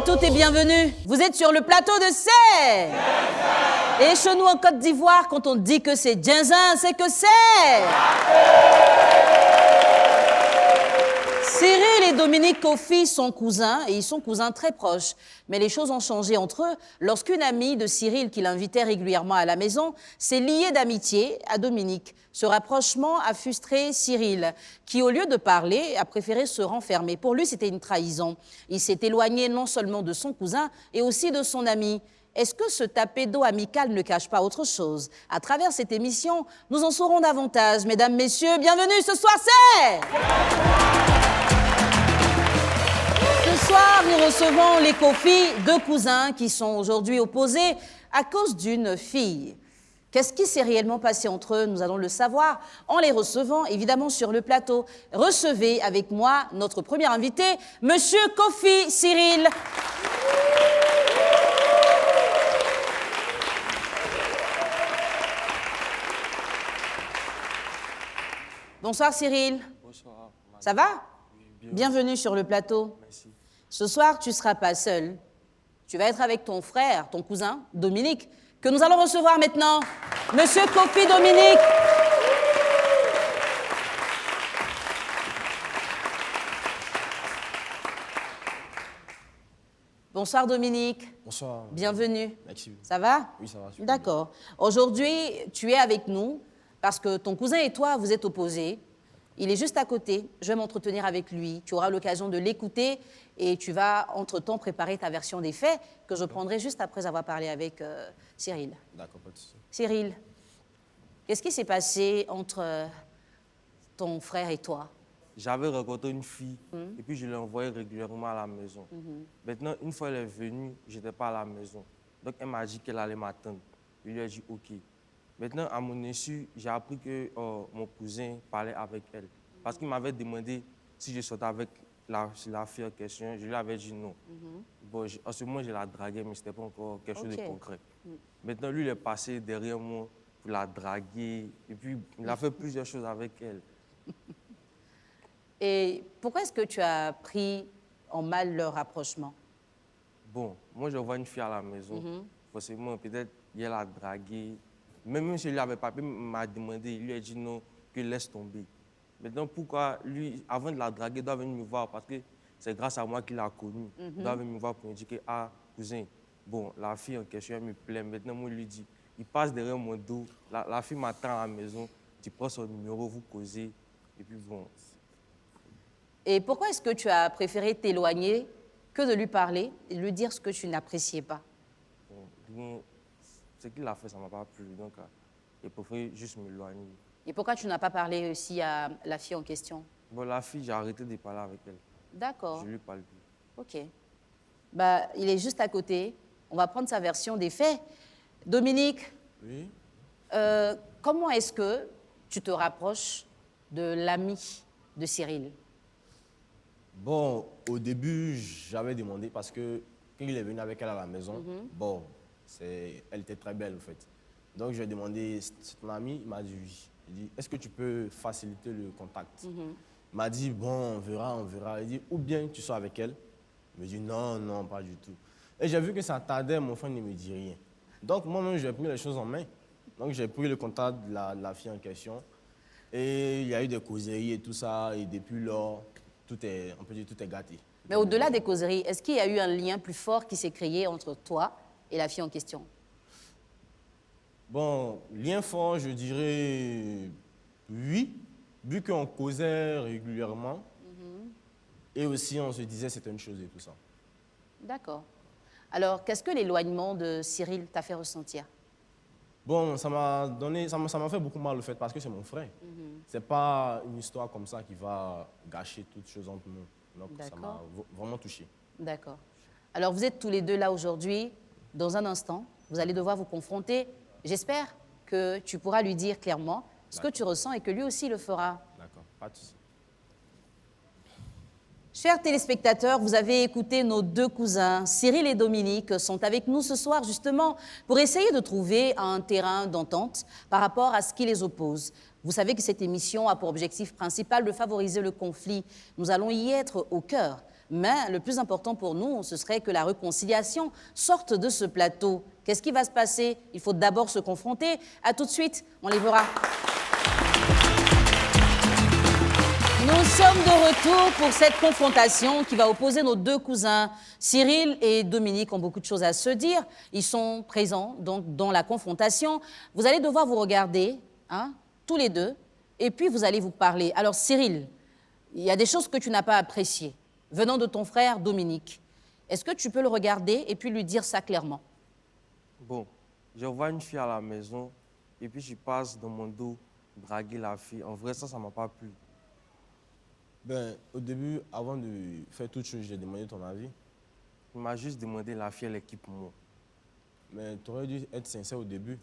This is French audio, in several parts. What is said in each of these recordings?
toutes et bienvenue. Vous êtes sur le plateau de C'est. Et chez nous en Côte d'Ivoire, quand on dit que c'est Djinzin, c'est que c'est. Cyril et Dominique Kofi sont cousins et ils sont cousins très proches. Mais les choses ont changé entre eux lorsqu'une amie de Cyril qui l'invitait régulièrement à la maison s'est liée d'amitié à Dominique. Ce rapprochement a frustré Cyril qui, au lieu de parler, a préféré se renfermer. Pour lui, c'était une trahison. Il s'est éloigné non seulement de son cousin et aussi de son ami. Est-ce que ce tapé d'eau amical ne cache pas autre chose? À travers cette émission, nous en saurons davantage. Mesdames, messieurs, bienvenue ce soir, c'est... Ce soir, nous recevons les Kofi, deux cousins qui sont aujourd'hui opposés à cause d'une fille. Qu'est-ce qui s'est réellement passé entre eux? Nous allons le savoir en les recevant, évidemment, sur le plateau. Recevez avec moi notre premier invité, Monsieur Kofi Cyril. Bonsoir Cyril. Bonsoir. Ça va? Oui, Bienvenue sur le plateau. Merci. Ce soir, tu ne seras pas seul. Tu vas être avec ton frère, ton cousin, Dominique, que nous allons recevoir maintenant. Monsieur Kofi Dominique. Bonsoir Dominique. Bonsoir. Bienvenue. Merci. Ça va? Oui, ça va. super D'accord. Aujourd'hui, tu es avec nous parce que ton cousin et toi, vous êtes opposés. Il est juste à côté. Je vais m'entretenir avec lui. Tu auras l'occasion de l'écouter et tu vas, entre-temps, préparer ta version des faits que je prendrai juste après avoir parlé avec Cyril. bien. D'accord, pas de souci. Cyril, qu'est-ce qui s'est passé entre ton frère et toi? J'avais rencontré une fille et puis je l'ai envoyée régulièrement à la maison. Maintenant, une fois elle est venue, je n'étais pas à la maison. Donc, elle m'a dit qu'elle allait m'attendre. Je lui ai dit OK. Maintenant, à mon insu, j'ai appris que mon cousin parlait avec elle. Parce qu'il m'avait demandé si je sortais avec la fille en question. Je lui avais dit non. Bon, en ce moment, je la draguais, mais ce n'était pas encore quelque chose de Ok. concret. Maintenant, lui, il est passé derrière moi pour la draguer. Et puis, il a fait plusieurs choses avec elle. Et pourquoi est-ce que tu as pris en mal leur rapprochement? Bon, moi, je vois une fille à la maison. Forcément, peut-être, il l'a draguée. Même si je lui avais pas, il m'a demandé, il lui a dit non, que laisse tomber. Maintenant, pourquoi lui, avant de la draguer, il doit venir me voir? Parce que c'est grâce à moi qu'il a connu. Il doit venir me voir pour me dire que, ah, cousin, bon, la fille en question, elle me plaît. Maintenant, moi, je lui dis, il passe derrière mon dos, la fille m'attend à la maison, tu prends son numéro, vous causez, et puis bon. Et pourquoi est-ce que tu as préféré t'éloigner que de lui parler et lui dire ce que tu n'appréciais pas? Bon, ce qu'il a fait, ça ne m'a pas plu. Donc, j'ai préféré juste m'éloigner. Et pourquoi tu n'as pas parlé aussi à la fille en question? Bon, la fille, j'ai arrêté de parler avec elle. D'accord. Je ne lui parle plus. OK. Bah, il est juste à côté. On va prendre sa version des faits. Dominique, Oui. comment est-ce que tu te rapproches de l'ami de Cyril? Bon, au début, j'avais demandé parce que quand il est venu avec elle à la maison, bon, elle était très belle en fait. Donc, j'ai demandé, c'est ton ami? Il m'a dit oui. Il dit, est-ce que tu peux faciliter le contact? Il m'a dit, bon, on verra, on verra. Il dit, ou bien tu sors avec elle? Il me dit, non, non, pas du tout. Et j'ai vu que ça tardait, mon frère ne me dit rien. Donc, moi-même, j'ai pris les choses en main. Donc, j'ai pris le contact de la fille en question. Et il y a eu des causeries et tout ça. Et depuis lors, on peut dire tout est gâté. Mais au-delà des causeries, est-ce qu'il y a eu un lien plus fort qui s'est créé entre toi et la fille en question? Bon, lien fort, je dirais oui, vu qu'on causait régulièrement. Et aussi, on se disait certaines choses et tout ça. D'accord. Alors, qu'est-ce que l'éloignement de Cyril t'a fait ressentir? Bon, ça m'a fait beaucoup mal le fait parce que c'est mon frère. C'est pas une histoire comme ça qui va gâcher toutes choses entre nous. Donc, ça m'a vraiment touché. D'accord. Alors, vous êtes tous les deux là aujourd'hui. Dans un instant, vous allez devoir vous confronter. J'espère que tu pourras lui dire clairement ce que tu ressens et que lui aussi le fera. D'accord, pas de souci. Chers téléspectateurs, vous avez écouté nos deux cousins, Cyril et Dominique, sont avec nous ce soir justement pour essayer de trouver un terrain d'entente par rapport à ce qui les oppose. Vous savez que cette émission a pour objectif principal de favoriser le conflit. Nous allons y être au cœur. Mais le plus important pour nous, ce serait que la réconciliation sorte de ce plateau. Qu'est-ce qui va se passer? Il faut d'abord se confronter. À tout de suite, on les verra. Nous sommes de retour pour cette confrontation qui va opposer nos deux cousins. Cyril et Dominique ont beaucoup de choses à se dire. Ils sont présents donc dans la confrontation. Vous allez devoir vous regarder, hein, tous les deux, et puis vous allez vous parler. Alors Cyril, il y a des choses que tu n'as pas appréciées venant de ton frère Dominique. Est-ce que tu peux le regarder et puis lui dire ça clairement? Bon, je vois une fille à la maison et puis je passe dans mon dos draguer la fille. En vrai, ça ne m'a pas plu. Ben, au début, avant de faire toute chose, j'ai demandé ton avis. Il m'a juste demandé la fille, elle est qui pour moi. Mais tu aurais dû être sincère au début.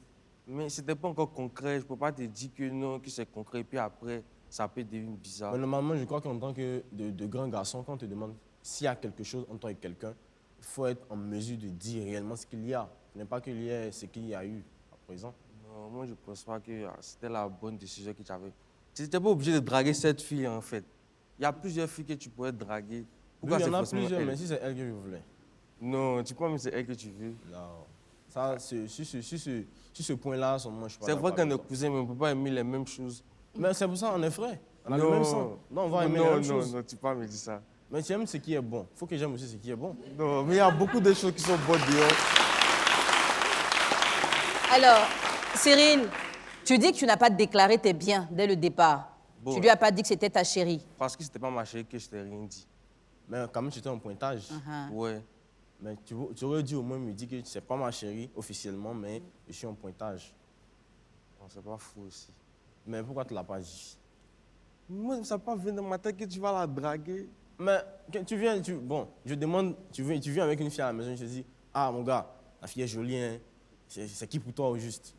Mais ce n'était pas encore concret. Je ne peux pas te dire que non, que c'est concret. Et puis après, ça peut devenir bizarre. Mais normalement, je crois qu'en tant que de grand garçon, quand on te demande s'il y a quelque chose entre toi et quelqu'un, il faut être en mesure de dire réellement ce qu'il y a. Ce n'est pas qu'il y ait ce qu'il y a eu à présent. Non, moi, je ne pense pas que c'était la bonne décision que tu avais. Tu n'étais pas obligé de draguer cette fille, en fait. Il y a plusieurs filles que tu pourrais draguer. Oui, il y en a forcément plusieurs, elle? mais si c'est elle que je voulais. Non, tu penses que c'est elle que tu veux. Non. Ça, sur ce point-là, moi, je suis pas C'est vrai d'accord qu'on avec est toi. cousins, mais on ne peut pas aimer les mêmes choses. Mais c'est pour ça qu'on est frères. On a le même sang. Non, on va aimer les mêmes choses. Non, tu peux pas me dire ça. Mais tu aimes ce qui est bon. Il faut que j'aime aussi ce qui est bon. Non, mais il y a beaucoup de choses qui sont bonnes dehors. Alors, Cyril, tu dis que tu n'as pas déclaré tes biens dès le départ. Bon. Tu lui as pas dit que c'était ta chérie. Parce que ce n'était pas ma chérie que je t'ai rien dit. Mais quand même, j'étais en pointage. Ouais. Mais tu aurais dû au moins me dire que c'est pas ma chérie officiellement, mais je suis en pointage. Bon, c'est pas fou aussi. Mais pourquoi tu ne l'as pas dit? Moi, ça n'a pas venu dans ma tête que tu vas la draguer. Mais quand tu viens, bon, je demande, tu viens avec une fille à la maison, je te dis, ah mon gars, la fille est jolie, hein. C'est qui pour toi au juste?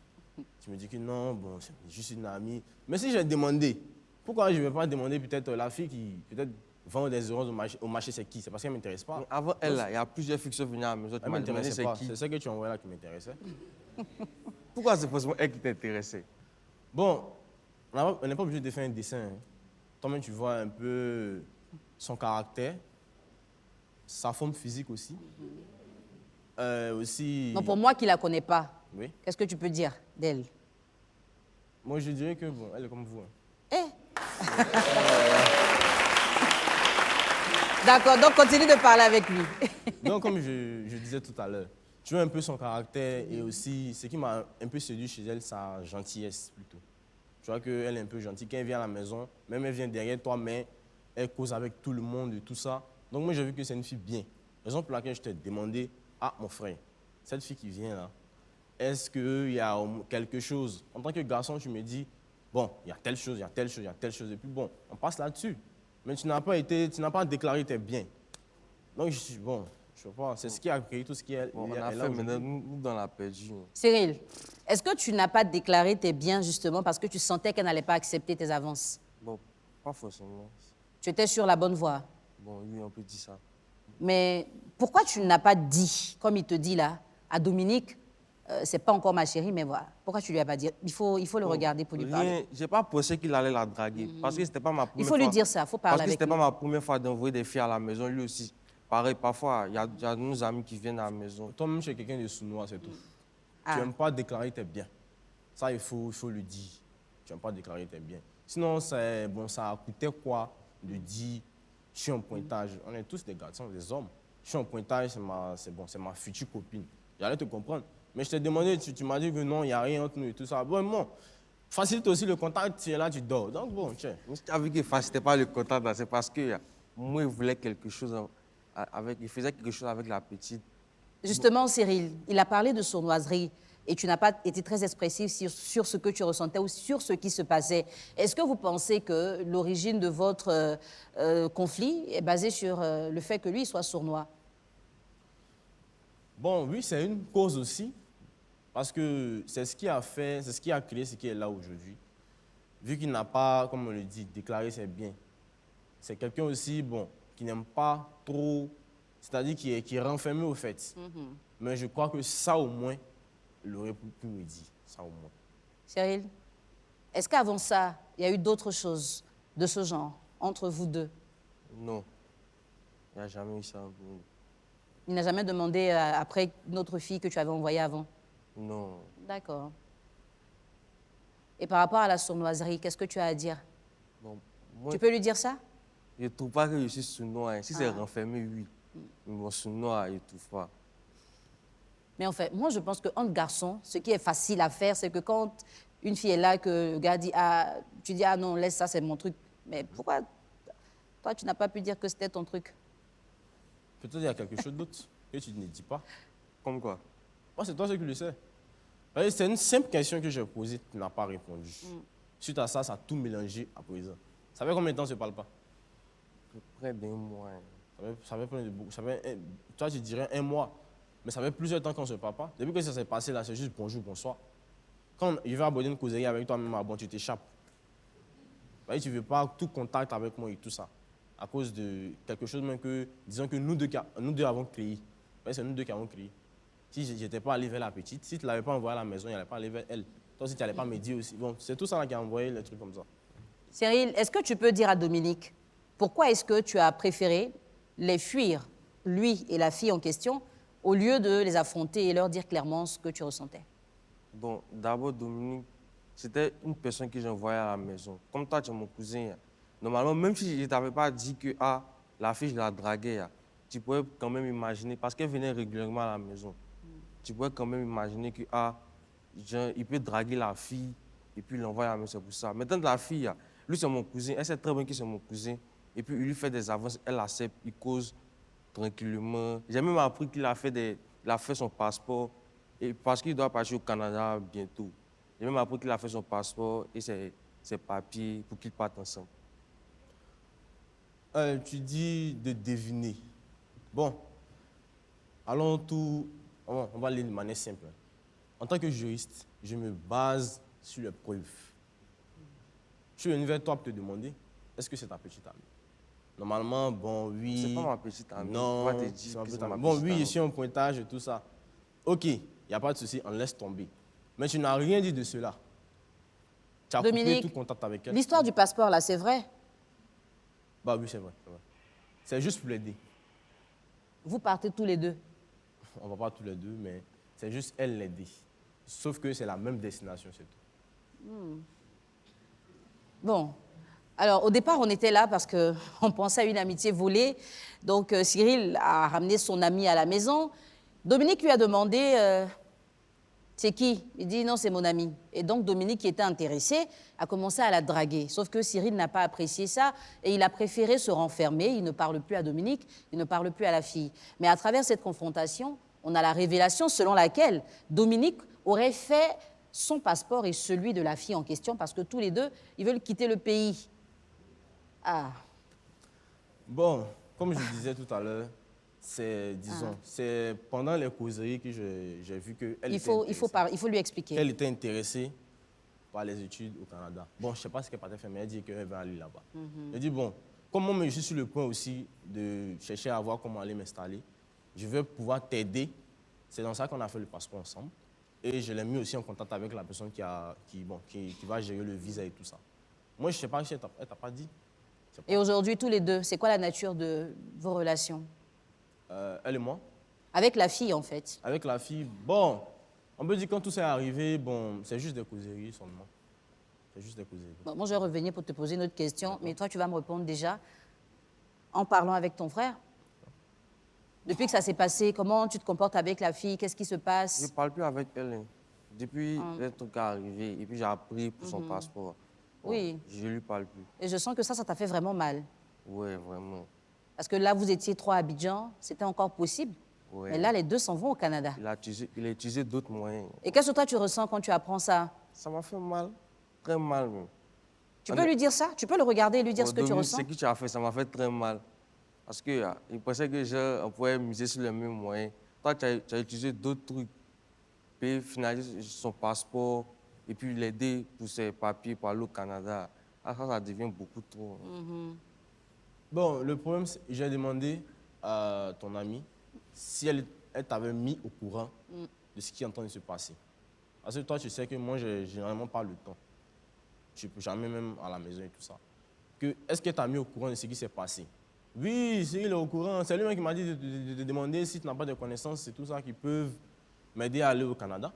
Tu me dis que non, bon, c'est juste une amie. Mais si j'ai demandé, pourquoi je ne vais pas demander peut-être la fille qui peut-être vend des oranges au marché, c'est qui? C'est parce qu'elle ne m'intéresse pas. Mais avant elle, là, il y a plusieurs filles qui sont venues à la maison. Tu Elle ne m'as demandé m'intéressait c'est pas. qui. C'est ça que tu envoies là qui m'intéressait. Pourquoi c'est forcément elle qui t'intéressait? Bon, on n'est pas obligé de faire un dessin. Hein. Toi-même, tu vois un peu son caractère, sa forme physique aussi. Aussi. Non, pour moi qui la connais pas, Oui. qu'est-ce que tu peux dire d'elle? Moi, je dirais que, bon, elle est comme vous. Hein. Eh. D'accord, donc continue de parler avec lui. Donc, comme je disais tout à l'heure, tu vois un peu son caractère et aussi, ce qui m'a un peu séduit chez elle, sa gentillesse plutôt. Tu vois qu'elle est un peu gentille. Quand elle vient à la maison, même elle vient derrière toi, mais elle cause avec tout le monde et tout ça. Donc, moi, j'ai vu que c'est une fille bien. Raison pour laquelle je t'ai demandé, ah, mon frère, cette fille qui vient là, est-ce qu'il y a quelque chose? En tant que garçon, tu me dis, bon, il y a telle chose, il y a telle chose, il y a telle chose, et puis bon, on passe là-dessus. Mais tu n'as pas déclaré tes biens. Donc, je sais pas, c'est ce qui a créé tout ce qui est Bon, on est a là fait maintenant, aujourd'hui. nous dans la perdue. Cyril, est-ce que tu n'as pas déclaré tes biens justement parce que tu sentais qu'elle n'allait pas accepter tes avances? Bon, pas forcément. Tu étais sur la bonne voie. Bon, oui, on peut dire ça. Mais pourquoi tu n'as pas dit, comme il te dit là, à Dominique, c'est pas encore ma chérie, mais voilà. Pourquoi tu lui as pas dit? Il faut le regarder pour lui parler. Je n'ai pas pensé qu'il allait la draguer. Parce que ce n'était pas ma première Il fois. faut lui dire ça, il faut parler Parce que ce avec n'était lui. pas ma première fois d'envoyer des filles à la maison, lui aussi. Pareil, parfois, il y a nos amis qui viennent à la maison. Toi-même, tu es quelqu'un de sournois, c'est tout. Ah. Tu n'aimes pas déclarer tes biens. Ça, il faut le dire. Tu n'aimes pas déclarer tes biens. Sinon, bon, ça a coûté quoi de dire, je suis en pointage. On est tous des garçons, des hommes. Je suis en pointage, c'est ma future copine. J'allais te comprendre. Mais je t'ai demandé, tu m'as dit que non, il n'y a rien entre nous et tout ça. Bon, facilite aussi le contact, tu es là, tu dors. Donc bon, tiens. Mais si tu as vu qu'il ne facilitait pas le contact, c'est parce que moi, il voulait quelque chose il faisait quelque chose avec la petite. Justement, Cyril, il a parlé de sournoiserie et tu n'as pas été très expressif sur ce que tu ressentais ou sur ce qui se passait. Est-ce que vous pensez que l'origine de votre conflit est basée sur le fait que lui il soit sournois? Bon, oui, c'est une cause aussi. Parce que c'est ce qui a créé ce qui est là aujourd'hui. Vu qu'il n'a pas, comme on le dit, déclaré ses biens. C'est quelqu'un aussi, bon, qui n'aime pas trop, c'est-à-dire qui est renfermé au fait. Mais je crois que ça au moins, il aurait pu me dire, ça au moins. Cyril, est-ce qu'avant ça, il y a eu d'autres choses de ce genre entre vous deux? Non. Il n'y a jamais eu ça. Il n'a jamais demandé après notre fille que tu avais envoyée avant? Non. D'accord. Et par rapport à la sournoiserie, qu'est-ce que tu as à dire? Bon, moi, Tu peux lui dire ça? je ne trouve pas que je suis sournois. Si c'est renfermé, oui. Mais bon, sournois, je ne trouve pas. Mais en fait, moi, je pense qu'entre garçons, ce qui est facile à faire, c'est que quand une fille est là, que le gars dit, ah, tu dis, ah non, laisse ça, c'est mon truc. Mais pourquoi toi, tu n'as pas pu dire que c'était ton truc? Peut-être il y a quelque chose d'autre que tu ne dis pas. Comme quoi? Moi, c'est toi qui le sais. C'est une simple question que j'ai posée, tu n'as pas répondu. Suite à ça, ça a tout mélangé à présent. Ça fait combien de temps on ne se parle pas? Près d'un mois. Ça fait plein de beaucoup. Toi, tu dirais un mois. Mais ça fait plusieurs temps qu'on ne se parle pas. Depuis que ça s'est passé, là, c'est juste bonjour, bonsoir. Quand je vais aborder une causerie avec toi-même, bon, tu t'échappes. Tu ne veux pas tout contact avec moi et tout ça. À cause de quelque chose même que, disons que nous deux avons créé. C'est nous deux qui avons créé. Si je n'étais pas allé vers la petite, si tu ne l'avais pas envoyée à la maison, il n'allait pas aller vers elle. Toi aussi, tu n'allais pas me dire aussi. Bon, c'est tout ça là qui a envoyé les trucs comme ça. Cyril, est-ce que tu peux dire à Dominique, pourquoi est-ce que tu as préféré les fuir, lui et la fille en question, au lieu de les affronter et leur dire clairement ce que tu ressentais? Bon, d'abord, Dominique, c'était une personne que j'envoyais à la maison. Comme toi, tu es mon cousin. Normalement, même si je ne t'avais pas dit que la fille, je la draguais, tu pourrais quand même imaginer, parce qu'elle venait régulièrement à la maison, tu pourrais quand même imaginer que il peut draguer la fille et puis l'envoyer à la maison, c'est pour ça. Maintenant, la fille, lui, c'est mon cousin, elle sait très bien que c'est mon cousin, et puis il lui fait des avances, elle accepte, il cause tranquillement. J'ai même appris qu'il a fait son passeport, et parce qu'il doit partir au Canada bientôt. J'ai même appris qu'il a fait son passeport et ses papiers pour qu'ils partent ensemble. Tu dis de deviner. Bon, on va aller de manière simple. En tant que juriste, je me base sur les preuves. Je suis venu vers toi pour te demander, est-ce que c'est ta petite amie? Normalement, bon, oui. C'est pas ma petite amie. Non, Moi, te dire c'est ma que petite c'est ma amie. Bon, petite oui, amie. je suis en pointage et tout ça. Ok, il n'y a pas de souci, on laisse tomber. Mais tu n'as rien dit de cela. Tu as coupé Dominique, tout contact avec elle. l'histoire du passeport, là, c'est vrai? Bah oui, c'est vrai. C'est juste pour l'aider. Vous partez tous les deux? On ne va pas tous les deux, mais c'est juste elle l'aider. Sauf que c'est la même destination, c'est tout. Bon. Alors, au départ, on était là parce qu'on pensait à une amitié volée. Donc, Cyril a ramené son ami à la maison. Dominique lui a demandé, c'est qui? Il dit, non, c'est mon ami. Et donc, Dominique, qui était intéressé, a commencé à la draguer. Sauf que Cyril n'a pas apprécié ça et il a préféré se renfermer. Il ne parle plus à Dominique, il ne parle plus à la fille. Mais à travers cette confrontation, on a la révélation selon laquelle Dominique aurait fait son passeport et celui de la fille en question parce que tous les deux, ils veulent quitter le pays. Ah, Bon, comme je disais tout à l'heure, c'est pendant les causeries que j'ai vu qu'elle il faut lui expliquer. Elle était intéressée par les études au Canada. Bon, je ne sais pas ce qu'elle partait faire, mais elle dit qu'elle va aller là-bas. Elle dit, bon, comme moi, je suis sur le point aussi de chercher à voir comment aller m'installer, je veux pouvoir t'aider. C'est dans ça qu'on a fait le passeport ensemble. Et je l'ai mis aussi en contact avec la personne qui va gérer le visa et tout ça. Moi, je ne sais pas si elle ne t'a pas dit. Et aujourd'hui, tous les deux, c'est quoi la nature de vos relations? Elle et moi. Avec la fille, en fait. Avec la fille, bon, on peut dire quand tout ça est arrivé, bon, c'est juste des causeries seulement. C'est juste des causeries. Bon, moi, je vais revenir pour te poser une autre question, mais toi, tu vas me répondre déjà en parlant avec ton frère. Depuis que ça s'est passé, comment tu te comportes avec la fille? Qu'est-ce qui se Je ne passe? parle plus avec elle. Depuis le truc est arrivé et puis j'ai appris pour son passeport. Bon, Oui. Je ne lui parle plus. Et je sens que ça t'a fait vraiment mal. Oui, vraiment. Parce que là, vous étiez trois à Abidjan, c'était encore possible. Ouais. Mais là, les deux s'en vont au Canada. Il a utilisé d'autres moyens. Et qu'est-ce que toi, tu ressens quand tu apprends ça? Ça m'a fait mal, très mal même. Tu peux lui dire ça? Tu peux le regarder et lui dire ce que tu Dominique, ressens? ce que tu as fait, ça m'a fait très mal. Parce que il pensait que on pouvait miser sur les mêmes moyens. Toi, tu as utilisé d'autres trucs. Puis finaliser son passeport et puis l'aider pour ses papiers pour aller au Canada. Ça devient beaucoup trop. Bon, le problème, c'est que j'ai demandé à ton amie si elle t'avait mis au courant de ce qui est en train de se passer. Parce que toi, tu sais que moi, j'ai généralement pas le temps. Je ne peux jamais même à la maison et tout ça. Est-ce qu'elle t'a mis au courant de ce qui s'est passé? Oui, Cyril est au courant. C'est lui-même qui m'a dit de demander si tu n'as pas de connaissances, c'est tout ça qui peuvent m'aider à aller au Canada.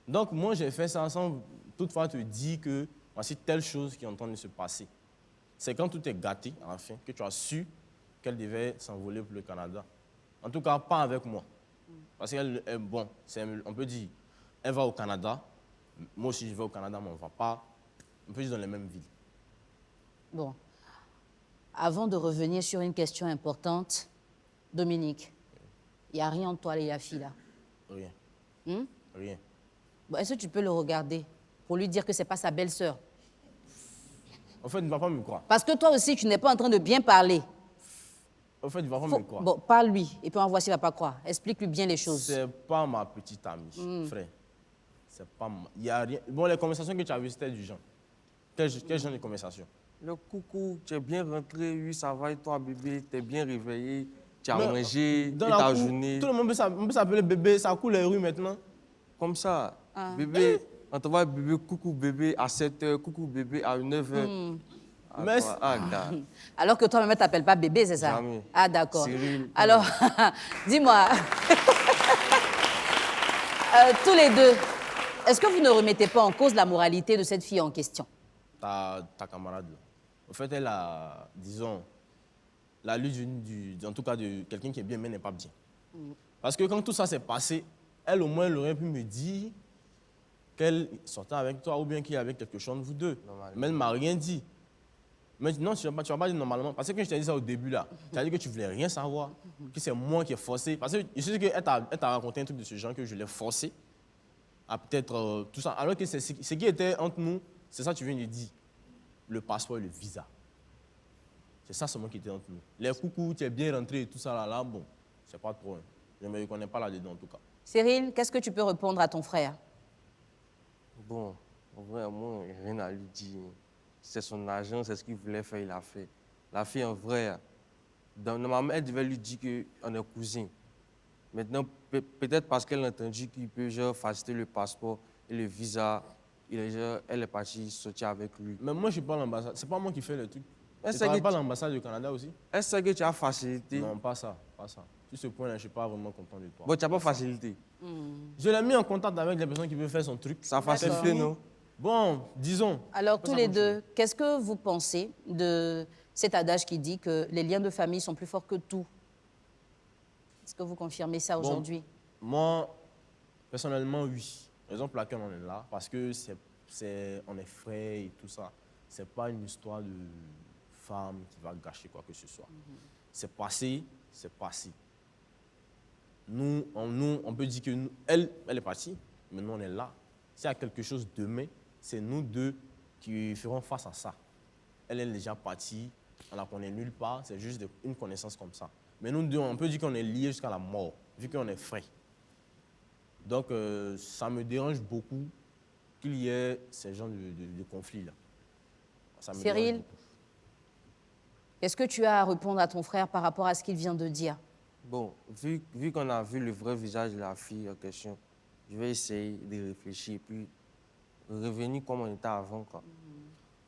Donc, moi, j'ai fait ça sans toutefois te dire que voici telle chose qui est en train de se passer. C'est quand tout est gâté, à la fin, que tu as su qu'elle devait s'envoler pour le Canada. En tout cas, pas avec moi. Parce qu'elle est bon, on peut dire, elle va au Canada. Moi aussi, je vais au Canada, mais on ne va pas, on peut dire dans les mêmes villes. Bon. Avant de revenir sur une question importante, Dominique, il n'y a rien entre toi et la fille là. Rien. Rien. Bon, est-ce que tu peux le regarder pour lui dire que ce n'est pas sa belle-sœur? En fait, il ne va pas me croire. Parce que toi aussi, tu n'es pas en train de bien parler. En fait, il ne va pas me croire. Bon, parle-lui et puis on voit s'il ne va pas croire. Explique-lui bien les choses. C'est pas ma petite amie, frère. C'est pas il y a rien. Bon, les conversations que tu as vues, c'était du genre. Quel genre de conversation? Le coucou, tu es bien rentré, oui, ça va, et toi, bébé, tu es bien réveillé, tu as Mais mangé, et dans la ta cour, journée. Tout le monde peut s'appeler bébé, ça coule les rues maintenant. Comme ça, bébé, on te voit bébé, coucou bébé à 7h, coucou bébé à 9h. Mais Gars. Alors que toi-même, tu t'appelles pas bébé, c'est ça? Jamais. Ah, d'accord. Cyril. Alors, dis-moi, tous les deux, est-ce que vous ne remettez pas en cause la moralité de cette fille en question? Ta camarade, là. En fait, elle a, disons, la lutte en tout cas de quelqu'un qui est bien, mais n'est pas bien. Parce que quand tout ça s'est passé, elle, au moins, elle aurait pu me dire qu'elle sortait avec toi ou bien qu'il y avait quelque chose entre vous deux. Normalement. Mais elle ne m'a rien dit. Mais non, tu ne vas pas dire normalement. Parce que quand je t'ai dit ça au début, là, tu as dit que tu ne voulais rien savoir, que c'est moi qui ai forcé. Parce que je sais qu'elle t'a raconté un truc de ce genre, que je l'ai forcé à peut-être tout ça. Alors que ce qui était entre nous, c'est ça que tu viens de dire. Le passeport et le visa. C'est ça seulement qui était entre nous. Les coucous, tu es bien rentré et tout ça là, bon, c'est pas trop. Hein. Je ne me reconnais pas là-dedans en tout cas. Cyril, qu'est-ce que tu peux répondre à ton frère? Bon, en vrai, moi, rien à lui dire. C'est son agent, c'est ce qu'il voulait faire, il a fait. La fille, en vrai, normalement, elle devait lui dire qu'on est cousins. Maintenant, peut-être parce qu'elle a entendu qu'il peut genre, faciliter le passeport et le visa, elle est partie sortir avec lui. Mais moi, je ne suis pas l'ambassade. C'est pas moi qui fais le truc. Elle Tu sait ne que pas l'ambassade du Canada aussi? Elle sait que tu as facilité. Non, pas ça, pas ça. Sur ce point-là, je ne suis pas vraiment content de toi. Bon, tu n'as pas facilité. Je l'ai mis en contact avec les personnes qui veulent faire son truc. Ça a facilité, non? Bon, disons. Alors, Après, tous ça les continue. deux, qu'est-ce que vous pensez de cet adage qui dit que les liens de famille sont plus forts que tout? Est-ce que vous confirmez ça Bon, aujourd'hui? moi, personnellement, oui. Raison pour laquelle on est là, parce que on est frères et tout ça. C'est pas une histoire de femme qui va gâcher quoi que ce soit. C'est passé, c'est passé. Nous, on peut dire que elle est partie, mais nous, on est là. S'il y a quelque chose demain, c'est nous deux qui ferons face à ça. Elle est déjà partie, on la connaît nulle part, c'est juste une connaissance comme ça. Mais nous deux, on peut dire qu'on est liés jusqu'à la mort, vu qu'on est frères. Donc, ça me dérange beaucoup qu'il y ait ces genres de conflits-là. Ça me dérange Cyril, beaucoup. est-ce que tu as à répondre à ton frère par rapport à ce qu'il vient de dire? Bon, vu qu'on a vu le vrai visage de la fille en question, je vais essayer de réfléchir et puis revenir comme on était avant, quoi.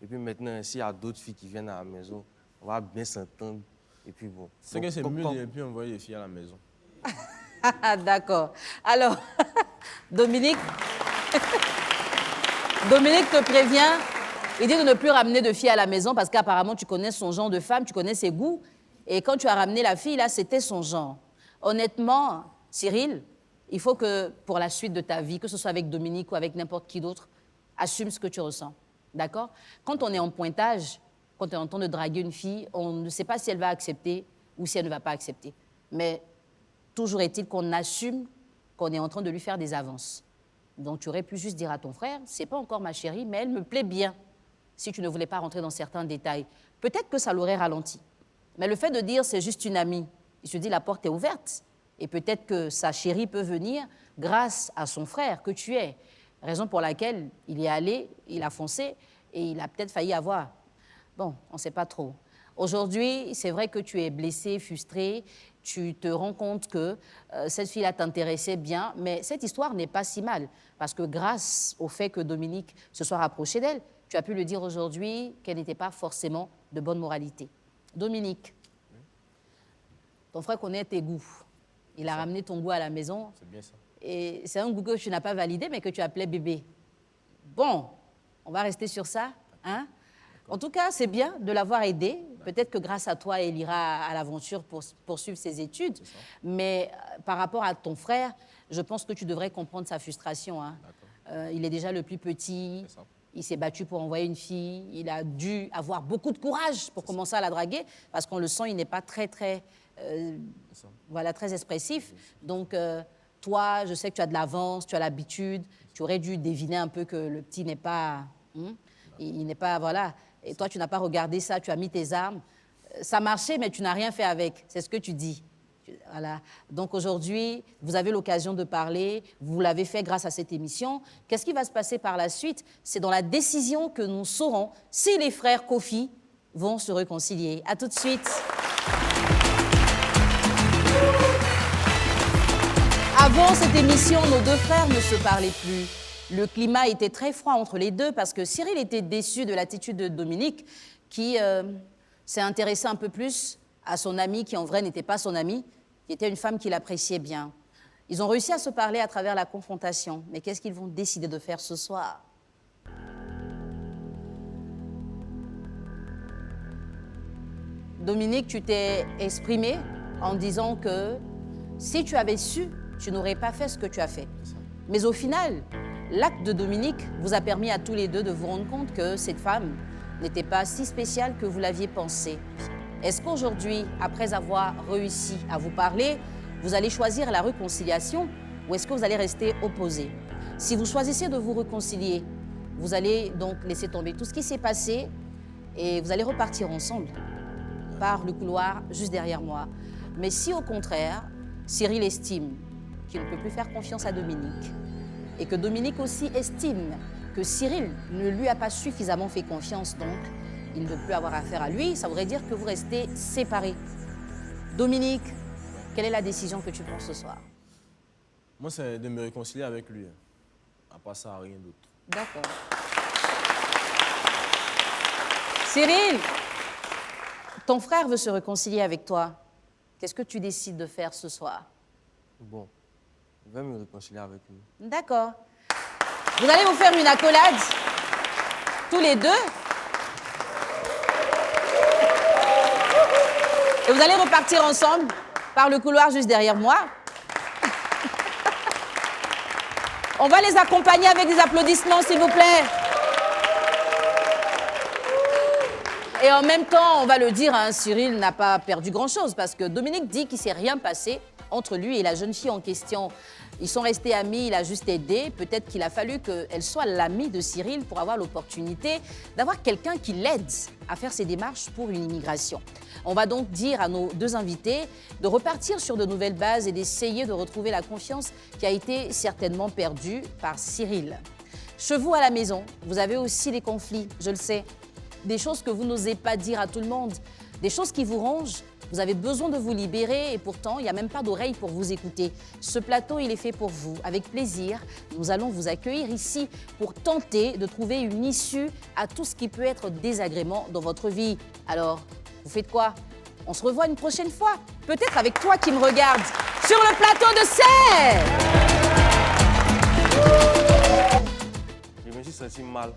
Et puis maintenant, s'il y a d'autres filles qui viennent à la maison, on va bien s'entendre. Et puis bon. C'est que c'est mieux de ne plus envoyer les filles à la maison. Ah, d'accord. Alors, Dominique, Dominique te prévient, il dit de ne plus ramener de filles à la maison parce qu'apparemment, tu connais son genre de femme, tu connais ses goûts. Et quand tu as ramené la fille, là, c'était son genre. Honnêtement, Cyril, il faut que pour la suite de ta vie, que ce soit avec Dominique ou avec n'importe qui d'autre, assume ce que tu ressens. D'accord? Quand on est en pointage, quand on est en train de draguer une fille, on ne sait pas si elle va accepter ou si elle ne va pas accepter. Mais toujours est-il qu'on assume qu'on est en train de lui faire des avances. Donc tu aurais pu juste dire à ton frère, c'est pas encore ma chérie, mais elle me plaît bien. Si tu ne voulais pas rentrer dans certains détails, peut-être que ça l'aurait ralenti. Mais le fait de dire c'est juste une amie, il se dit la porte est ouverte. Et peut-être que sa chérie peut venir grâce à son frère que tu es. Raison pour laquelle il est allé, il a foncé et il a peut-être failli avoir. Bon, on ne sait pas trop. Aujourd'hui, c'est vrai que tu es blessé, frustré, tu te rends compte que cette fille-là t'intéressait bien, mais cette histoire n'est pas si mal. Parce que grâce au fait que Dominique se soit rapproché d'elle, tu as pu le dire aujourd'hui qu'elle n'était pas forcément de bonne moralité. Dominique, ton frère connaît tes goûts. Il a ramené ton goût à la maison. C'est bien ça. Et c'est un goût que tu n'as pas validé, mais que tu appelais bébé. Bon, on va rester sur ça. Hein? En tout cas, c'est bien de l'avoir aidé. Peut-être que grâce à toi, elle ira à l'aventure pour poursuivre ses études. Mais par rapport à ton frère, je pense que tu devrais comprendre sa frustration. Hein. Il est déjà le plus petit. Il s'est battu pour envoyer une fille. Il a dû avoir beaucoup de courage pour commencer à la draguer, parce qu'on le sent, il n'est pas très expressif. Donc, toi, je sais que tu as de l'avance, tu as l'habitude. Tu aurais dû deviner un peu que le petit n'est pas... il n'est pas... Voilà. Et toi, tu n'as pas regardé ça, tu as mis tes armes. Ça marchait, mais tu n'as rien fait avec. C'est ce que tu dis. Voilà. Donc aujourd'hui, vous avez l'occasion de parler. Vous l'avez fait grâce à cette émission. Qu'est-ce qui va se passer par la suite? C'est dans la décision que nous saurons si les frères Kofi vont se réconcilier. À tout de suite. Avant cette émission, nos deux frères ne se parlaient plus. Le climat était très froid entre les deux parce que Cyril était déçu de l'attitude de Dominique qui s'est intéressé un peu plus à son amie qui en vrai n'était pas son amie, qui était une femme qu'il appréciait bien. Ils ont réussi à se parler à travers la confrontation. Mais qu'est-ce qu'ils vont décider de faire ce soir? Dominique, tu t'es exprimé en disant que si tu avais su, tu n'aurais pas fait ce que tu as fait. Mais au final, l'acte de Dominique vous a permis à tous les deux de vous rendre compte que cette femme n'était pas si spéciale que vous l'aviez pensé. Est-ce qu'aujourd'hui, après avoir réussi à vous parler, vous allez choisir la réconciliation ou est-ce que vous allez rester opposés? Si vous choisissez de vous réconcilier, vous allez donc laisser tomber tout ce qui s'est passé et vous allez repartir ensemble par le couloir juste derrière moi. Mais si au contraire, Cyril estime qu'il ne peut plus faire confiance à Dominique et que Dominique aussi estime que Cyril ne lui a pas suffisamment fait confiance, donc il ne veut plus avoir affaire à lui, ça voudrait dire que vous restez séparés. Dominique, quelle est la décision que tu prends ce soir? Moi, c'est de me réconcilier avec lui. À part ça, rien d'autre. D'accord. Cyril, ton frère veut se réconcilier avec toi. Qu'est-ce que tu décides de faire ce soir? Bon, je vais me réconcilier avec lui. D'accord. Vous allez vous faire une accolade, tous les deux. Et vous allez repartir ensemble par le couloir juste derrière moi. On va les accompagner avec des applaudissements, s'il vous plaît. Et en même temps, on va le dire, hein, Cyril n'a pas perdu grand-chose parce que Dominique dit qu'il ne s'est rien passé entre lui et la jeune fille en question. Ils sont restés amis, il a juste aidé. Peut-être qu'il a fallu qu'elle soit l'amie de Cyril pour avoir l'opportunité d'avoir quelqu'un qui l'aide à faire ses démarches pour une immigration. On va donc dire à nos deux invités de repartir sur de nouvelles bases et d'essayer de retrouver la confiance qui a été certainement perdue par Cyril. Chez vous à la maison, vous avez aussi des conflits, je le sais. Des choses que vous n'osez pas dire à tout le monde, des choses qui vous rongent. Vous avez besoin de vous libérer et pourtant, il n'y a même pas d'oreille pour vous écouter. Ce plateau, il est fait pour vous. Avec plaisir, nous allons vous accueillir ici pour tenter de trouver une issue à tout ce qui peut être désagrément dans votre vie. Alors, vous faites quoi? On se revoit une prochaine fois, peut-être avec toi qui me regarde, sur le plateau de scène. Je me suis senti mal,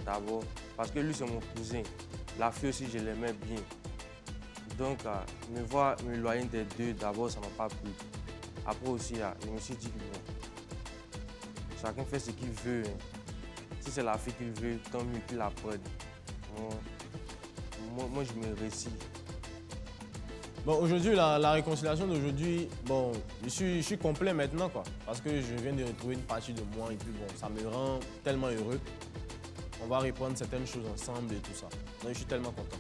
d'abord, parce que lui, c'est mon cousin. La fille aussi, je l'aimais bien. Donc, me voir m'éloigner des deux, d'abord, ça ne m'a pas plu. Après aussi, je me suis dit que bon, chacun fait ce qu'il veut. Si c'est la fille qu'il veut, tant mieux qu'il la prenne. Moi, je me récite. Bon, aujourd'hui, la réconciliation d'aujourd'hui, bon, je suis complet maintenant, quoi. Parce que je viens de retrouver une partie de moi et puis bon, ça me rend tellement heureux. On va reprendre certaines choses ensemble et tout ça. Donc, je suis tellement content.